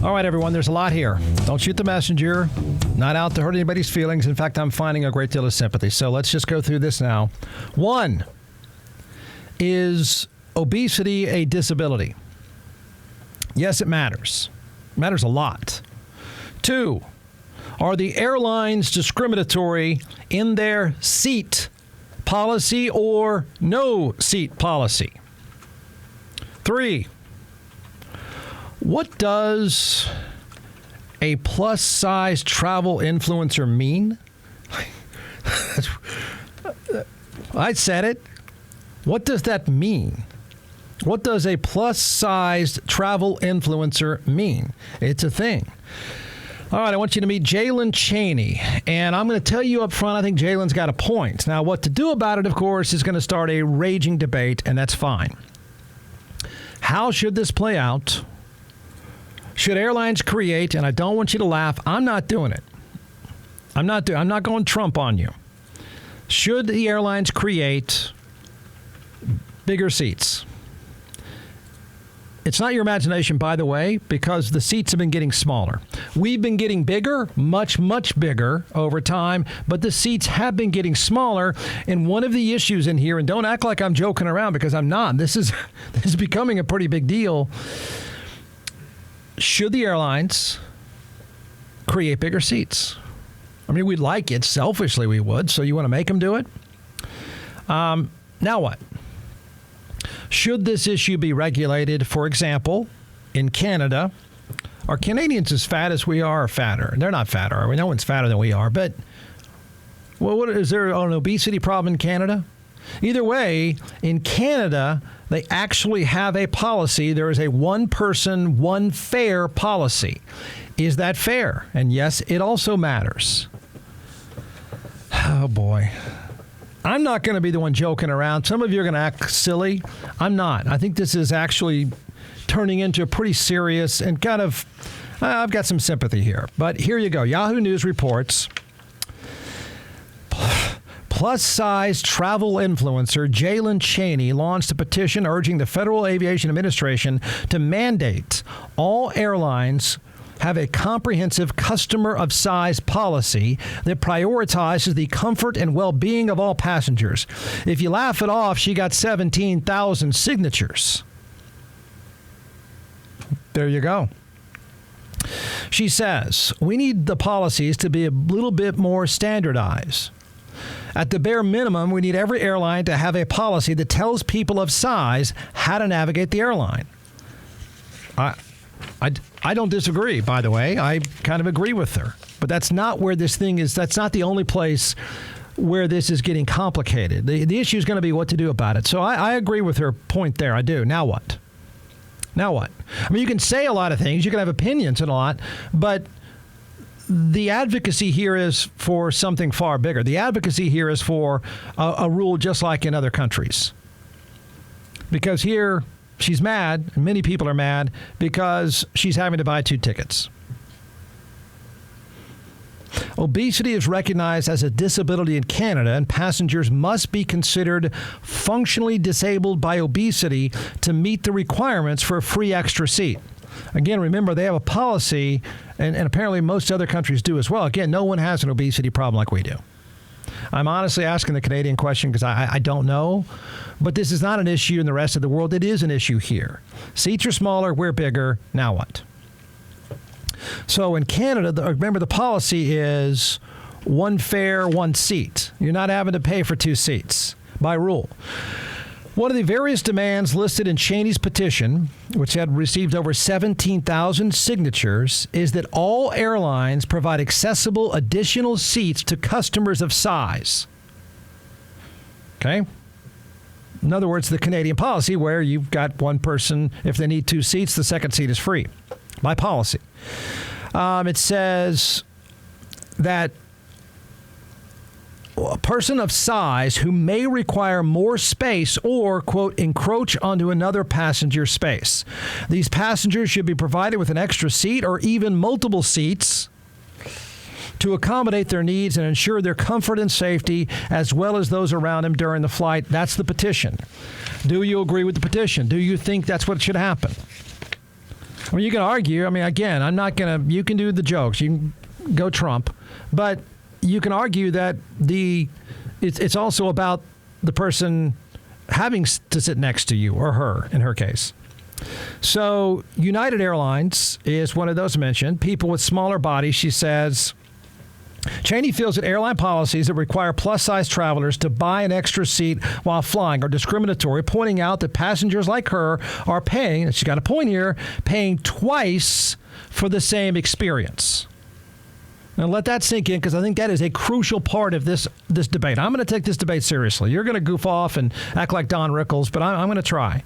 All right, everyone, there's a lot here. Don't shoot the messenger. Not out to hurt anybody's feelings. In fact, I'm finding a great deal of sympathy. So let's just go through this now. 1, is obesity a disability? Yes, it matters. It matters a lot. 2, are the airlines discriminatory in their seat policy or no seat policy? 3, what does a plus-size travel influencer mean? I said it. What does that mean? What does a plus-sized travel influencer mean? It's a thing. All right, I want you to meet Jalen Chaney, and I'm going to tell you up front, I think Jalen's got a point. Now, what to do about it, of course, is going to start a raging debate, and that's fine. How should this play out? Should airlines create, and I don't want you to laugh, I'm not doing it. I'm not going Trump on you. Should the airlines create bigger seats? It's not your imagination, by the way, because the seats have been getting smaller. We've been getting bigger, much, much bigger over time, but the seats have been getting smaller. And one of the issues in here, and don't act like I'm joking around because I'm not, this is becoming a pretty big deal. Should the airlines create bigger seats? I mean, we'd like it. Selfishly, we would. So you want to make them do it? Now what? Should this issue be regulated? For example, in Canada, are Canadians as fat as we are or fatter? They're not fatter, are we? No one's fatter than we are. But what is there an obesity problem in Canada? Either way, in Canada, they actually have a policy. There is a one person, one fare policy. Is that fair? And yes, it also matters. Oh, boy. I'm not going to be the one joking around. Some of you are going to act silly. I'm not. I think this is actually turning into a pretty serious and kind of, I've got some sympathy here. But here you go. Yahoo News reports, plus-size travel influencer Jalen Chaney launched a petition urging the Federal Aviation Administration to mandate all airlines have a comprehensive customer of size policy that prioritizes the comfort and well-being of all passengers. If you laugh it off, she got 17,000 signatures. There you go. She says, we need the policies to be a little bit more standardized. At the bare minimum, we need every airline to have a policy that tells people of size how to navigate the airline. I don't disagree, by the way. I kind of agree with her. But that's not where this thing is. That's not the only place where this is getting complicated. The issue is going to be what to do about it. So I agree with her point there. I do. Now what? Now what? I mean, you can say a lot of things. You can have opinions and a lot. But the advocacy here is for something far bigger. The advocacy here is for a rule just like in other countries. Because here, she's mad, and many people are mad, because she's having to buy 2 tickets. Obesity is recognized as a disability in Canada, and passengers must be considered functionally disabled by obesity to meet the requirements for a free extra seat. Again, remember, they have a policy, and apparently most other countries do as well. Again, no one has an obesity problem like we do. I'm honestly asking the Canadian question because I don't know. But this is not an issue in the rest of the world. It is an issue here. Seats are smaller. We're bigger. Now what? So in Canada, remember the policy is one fare, one seat. You're not having to pay for 2 seats by rule. One of the various demands listed in Chaney's petition, which had received over 17,000 signatures, is that all airlines provide accessible additional seats to customers of size. Okay? In other words, the Canadian policy where you've got one person, if they need 2 seats, the second seat is free by policy. It says that a person of size who may require more space or, quote, encroach onto another passenger's space. These passengers should be provided with an extra seat or even multiple seats to accommodate their needs and ensure their comfort and safety as well as those around them during the flight. That's the petition. Do you agree with the petition? Do you think that's what should happen? I mean, you can argue. I mean, again, I'm not going to, you can do the jokes. You can go Trump. But you can argue that it's also about the person having to sit next to you, or her, in her case. So United Airlines is one of those mentioned. People with smaller bodies, she says. Cheney feels that airline policies that require plus-size travelers to buy an extra seat while flying are discriminatory, pointing out that passengers like her are paying, and she's got a point here, paying twice for the same experience. Now, let that sink in, because I think that is a crucial part of this debate. I'm going to take this debate seriously. You're going to goof off and act like Don Rickles, but I'm going to try.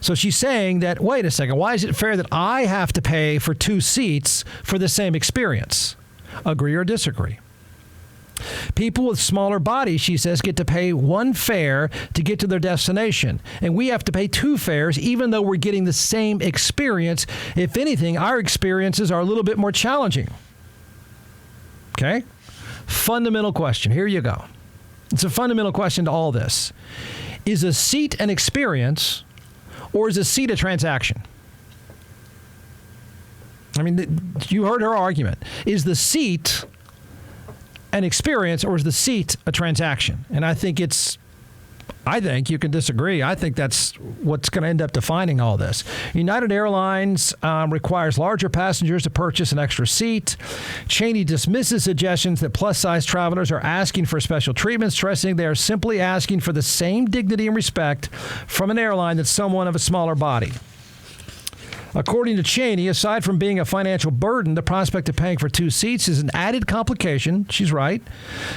So she's saying that, wait a second, why is it fair that I have to pay for 2 seats for the same experience? Agree or disagree? People with smaller bodies, she says, get to pay 1 fare to get to their destination. And we have to pay 2 fares, even though we're getting the same experience. If anything, our experiences are a little bit more challenging. Okay? Fundamental question. Here you go. It's a fundamental question to all this. Is a seat an experience, or is a seat a transaction? I mean, you heard her argument. Is the seat an experience, or is the seat a transaction? And I think you can disagree. I think that's what's going to end up defining all this. United Airlines requires larger passengers to purchase an extra seat. Cheney dismisses suggestions that plus-size travelers are asking for special treatment, stressing they are simply asking for the same dignity and respect from an airline that someone of a smaller body. According to Cheney, aside from being a financial burden, the prospect of paying for 2 seats is an added complication, she's right,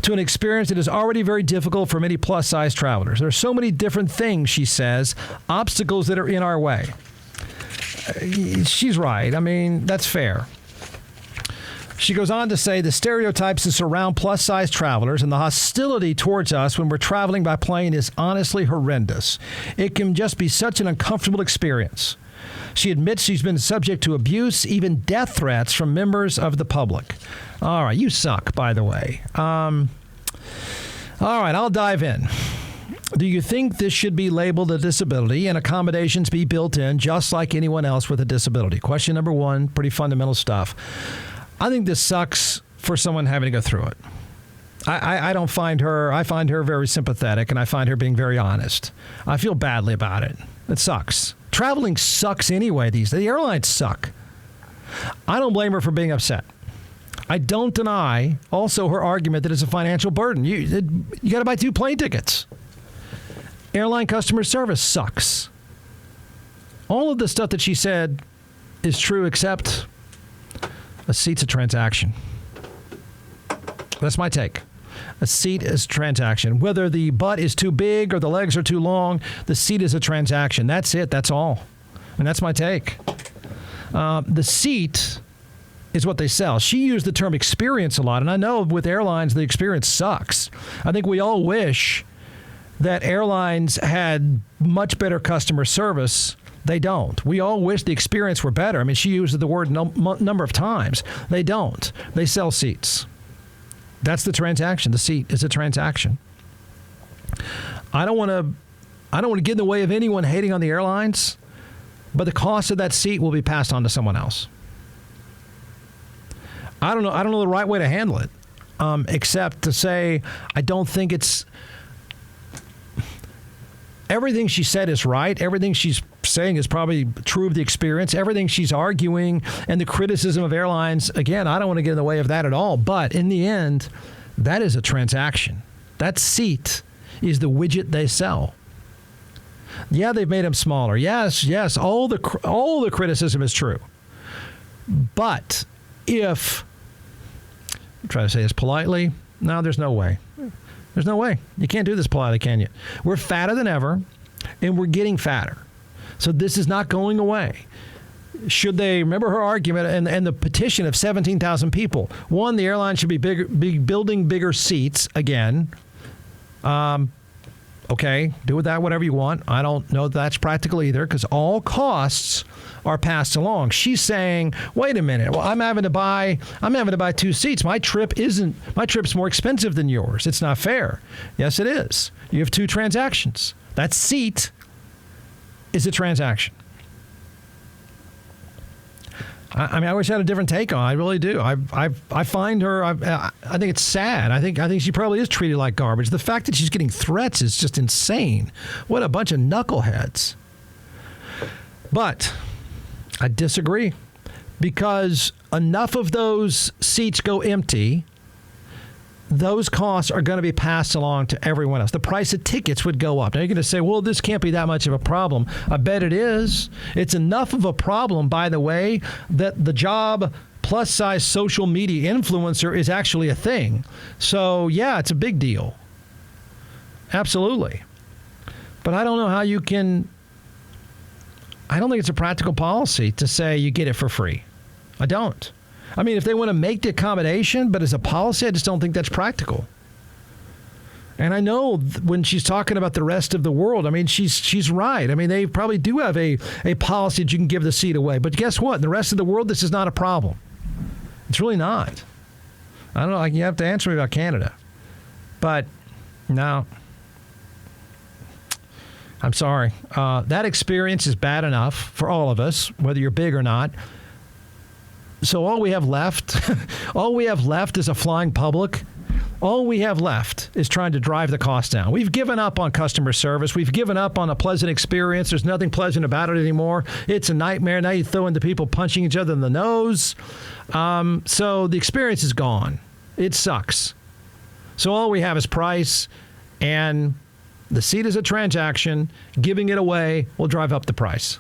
to an experience that is already very difficult for many plus-size travelers. There are so many different things, she says, obstacles that are in our way. She's right. I mean, that's fair. She goes on to say the stereotypes that surround plus-size travelers and the hostility towards us when we're traveling by plane is honestly horrendous. It can just be such an uncomfortable experience. She admits she's been subject to abuse, even death threats from members of the public. All right, you suck, by the way. All right, I'll dive in. Do you think this should be labeled a disability and accommodations be built in just like anyone else with a disability? Question number 1, pretty fundamental stuff. I think this sucks for someone having to go through it. I find her very sympathetic, and I find her being very honest. I feel badly about it. It sucks. Traveling sucks anyway these days. The airlines suck. I don't blame her for being upset. I don't deny also her argument that it's a financial burden. You got to buy 2 plane tickets. Airline customer service sucks. All of the stuff that she said is true, except a seat's a transaction. That's my take. A seat is a transaction. Whether the butt is too big or the legs are too long, the seat is a transaction. That's it. That's all. And that's my take. The seat is what they sell. She used the term experience a lot. And I know with airlines, the experience sucks. I think we all wish that airlines had much better customer service. They don't. We all wish the experience were better. I mean, she used the word number of times. They don't. They sell seats. That's the transaction. The seat is a transaction. I don't want to get in the way of anyone hating on the airlines, but the cost of that seat will be passed on to someone else. I don't know the right way to handle it, except to say I don't think it's. Everything she said is right. Everything she's saying is probably true of the experience. Everything she's arguing and the criticism of airlines, again, I don't want to get in the way of that at all. But in the end, that is a transaction. That seat is the widget they sell. Yeah, they've made them smaller. Yes, all the criticism is true. But if, I'm trying to say this politely, no, there's no way. There's no way. You can't do this politely, can you? We're fatter than ever, and we're getting fatter. So this is not going away. Should they, remember her argument and the petition of 17,000 people. One, the airline should be building bigger seats again. Okay, do with that whatever you want. I don't know if that's practical either, because all costs are passed along. She's saying, wait a minute, well, I'm having to buy 2 seats. My trip's more expensive than yours. It's not fair. Yes, it is. You have 2 transactions. That seat is a transaction. I mean, I wish I had a different take on it. I really do. I find her, I think it's sad. I think she probably is treated like garbage. The fact that she's getting threats is just insane. What a bunch of knuckleheads. But I disagree, because enough of those seats go empty, those costs are going to be passed along to everyone else. The price of tickets would go up. Now you're going to say, well, this can't be that much of a problem. I bet it is. It's enough of a problem, by the way, that the job plus-size social media influencer is actually a thing. So, yeah, it's a big deal. Absolutely. But I don't know how you can... I don't think it's a practical policy to say you get it for free. I don't. I mean, if they want to make the accommodation, but as a policy, I just don't think that's practical. And I know when she's talking about the rest of the world, I mean, she's right. I mean, they probably do have a policy that you can give the seat away. But guess what? In the rest of the world, this is not a problem. It's really not. I don't know. Like, you have to answer me about Canada. But no. I'm sorry. That experience is bad enough for all of us, whether you're big or not. So all we have left is a flying public. All we have left is trying to drive the cost down. We've given up on customer service. We've given up on a pleasant experience. There's nothing pleasant about it anymore. It's a nightmare. Now you throw into people punching each other in the nose. So the experience is gone. It sucks. So all we have is price, and the seat is a transaction. Giving it away will drive up the price.